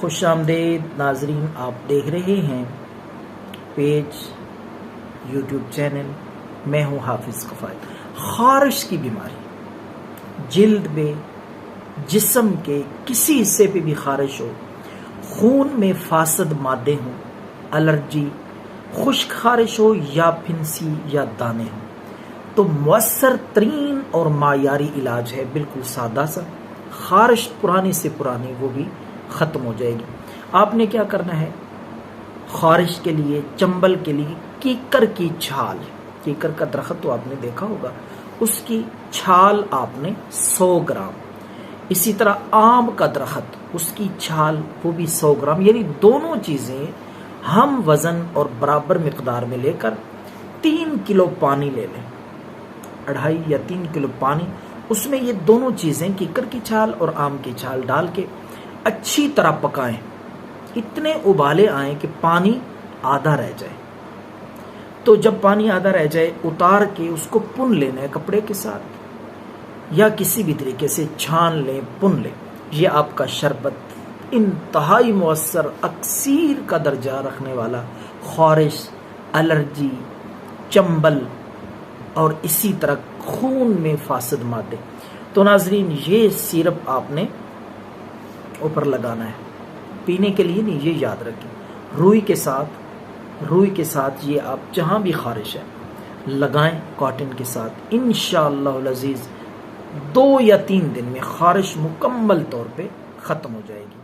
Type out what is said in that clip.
خوش آمدید ناظرین، آپ دیکھ رہے ہیں پیج یوٹیوب چینل، میں ہوں حافظ قفائل۔ خارش کی بیماری، جلد میں جسم کے کسی حصے پہ بھی خارش ہو، خون میں فاسد مادے ہوں، الرجی، خشک خارش ہو یا پھنسی یا دانے ہوں، تو مؤثر ترین اور معیاری علاج ہے، بالکل سادہ سا، خارش پرانی سے پرانی وہ بھی ختم ہو جائے گی۔ آپ نے کیا کرنا ہے؟ خارش کے لیے، چنبل کے لیے کیکر کی چھال، کیکر کا درخت تو آپ نے دیکھا ہوگا، اس کی چھال آپ نے 100 گرام، اسی طرح آم کا درخت، اس کی چھال وہ بھی 100 گرام، یعنی دونوں چیزیں ہم وزن اور برابر مقدار میں لے کر 3 کلو پانی لے لیں، 2.5 یا 3 کلو پانی، اس میں یہ دونوں چیزیں کیکر کی چھال اور آم کی چھال ڈال کے اچھی طرح پکائیں، اتنے ابالے آئیں کہ پانی آدھا رہ جائے۔ تو جب پانی آدھا رہ جائے، اتار کے اس کو پن لینا ہے کپڑے کے ساتھ یا کسی بھی طریقے سے چھان لیں، پن لیں۔ یہ آپ کا شربت انتہائی مؤثر، اکسیر کا درجہ رکھنے والا، خارش، الرجی، چنبل اور اسی طرح خون میں فاسد مادے۔ تو ناظرین، یہ سیرپ آپ نے اوپر لگانا ہے، پینے کے لیے نہیں، یہ یاد رکھیں، روئی کے ساتھ یہ آپ جہاں بھی خارش ہے لگائیں کاٹن کے ساتھ، انشاءاللہ العزیز 2 یا 3 دن میں خارش مکمل طور پہ ختم ہو جائے گی۔